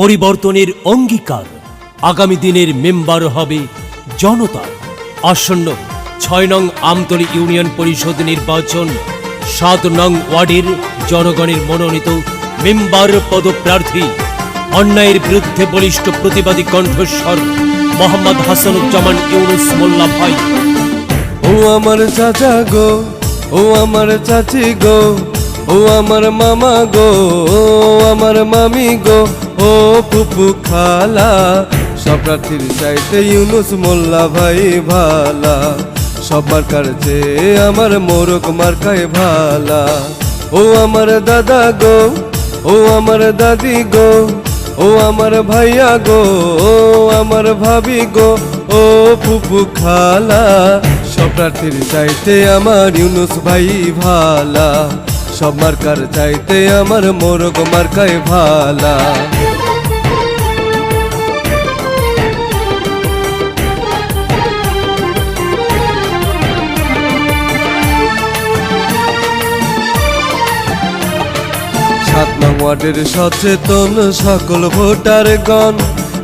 পরিবর্তনের অঙ্গীকার। আগামী দিনের মেম্বার হবে জনতা। আসন্ন ৬ নং আমতলী ইউনিয়ন পরিষদ নির্বাচন ৭ নং ওয়ার্ডের জনগণের মনোনীত মেম্বার পদপ্রার্থী, অন্যায়ের বিরুদ্ধে বলিষ্ঠ প্রতিবাদী কণ্ঠস্বর মোহাম্মদ হাসানুজ্জামান ইউনুস মোল্লা ভাই। ও আমার চাচা গো, ও আমার চাচি গো, ও আমার মামা গো, ও আমার মামি গো, ও ফুপু খালা, সব প্রার্থীর চাইতে ইউনুস মোল্লা ভাই ভালা। সব মার্কার চেয়ে আমার মোরক মার্কায় ভালা। ও আমার দাদা গো, ও আমার দাদি গো, ও আমার ভাইয়া গো, ও আমার ভাবি গো, ও ফুপু খালা, সব প্রার্থীর চাইতে আমার ইউনুস ভাই ভালা। সব মার্কার চাইতে আমার মোরগ মার্কায় ভালা। সাত নং ওয়ার্ডের সচেতন সকল ভোটারগণ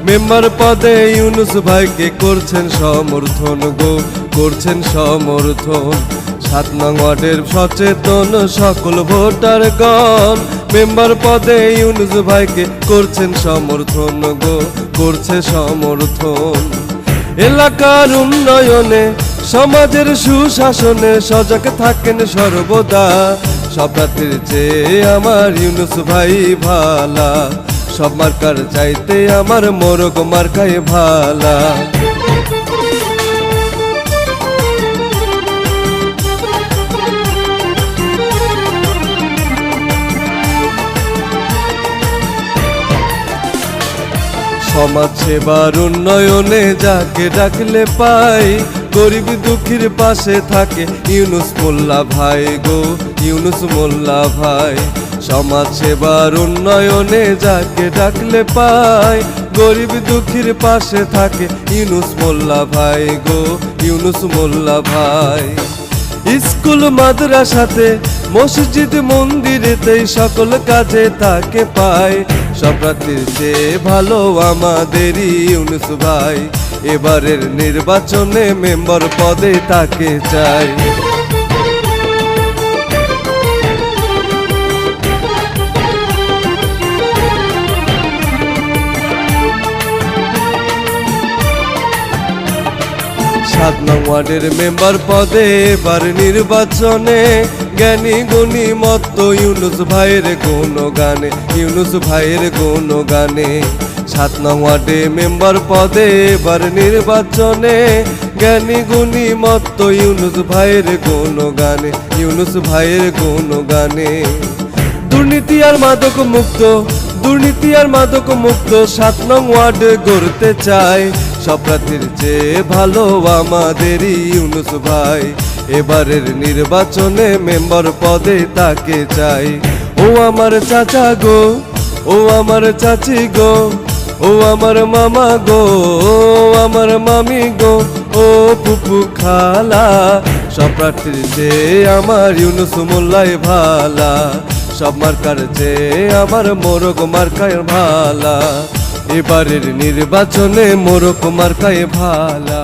মেম্বার পদে ইউনুস ভাইকে করছেন সমর্থন গো, করছেন সমর্থন। ৭ নং ওয়ার্ডের সচেতন সকল ভোটারগণ মেম্বার পদে ইউনুস ভাইকে করছেন সমর্থন গো, করছে সমর্থন। এলাকার উন্নয়নে সমাজের সুশাসনে সজাগ থাকেন সর্বদা। সব প্রার্থীর চেয়ে আমার ইউনুস ভাই ভালা। সব মার্কার চাইতে আমার মোরগ মার্কায় ভালা। সমাজ সেবার উন্নয়নে যাকে ডাকলে পাই, গরিব দুঃখীর পাশে থাকে ইউনুস মোল্লা ভাই গো, ইউনুস মোল্লা ভাই। সমাজ সেবার উন্নয়নে যাকে ডাকলে পাই, গরিব দুঃখীর পাশে থাকে ইউনুস মোল্লা ভাই গো, ইউনুস মোল্লা ভাই। স্কুল মাদ্রাসাতে মসজিদ মন্দিরেতেই সকল কাজে তাকে পাই। সব প্রার্থীর চেয়ে ভালো আমাদেরই ইউনুস ভাই। এবারের নির্বাচনে মেম্বার পদে তাকে চাই। ৭ নং ওয়ার্ডের মেম্বার পদে এবার নির্বাচনে জ্ঞানী গুণী মত্ত ইউনুস ভাইয়ের কোনো গানে, ইউনুস ভাইয়ের কোনো গানে। ৭ নং ওয়ার্ডে মেম্বার পদে এবার নির্বাচনে জ্ঞানী গুণী মত্ত ইউনুস ভাইয়ের কোনো গানে, ইউনুস ভাইয়ের কোনো গানে। দুর্নীতি আর মাদক মুক্ত, দুর্নীতি আর মাদক মুক্ত ৭ নং ওয়ার্ড গড়তে চাই। সব প্রার্থীর চেয়ে ভালো আমাদেরই ইউনুস ভাই। এবারের নির্বাচনে মেম্বার পদে তাকে চাই। ও আমার চাচা গো, ও আমার চাচি গো, ও আমার মামা গো, ও আমার মামি গো, ও ফুপু খালা, সব প্রার্থীর চেয়ে আমার ইউনুস মোল্লাই ভালা। সব মার্কার চেয়ে আমার মোরগ মার্কায় ভালা। এবারের নির্বাচনে মোরগ মার্কায় ভালা।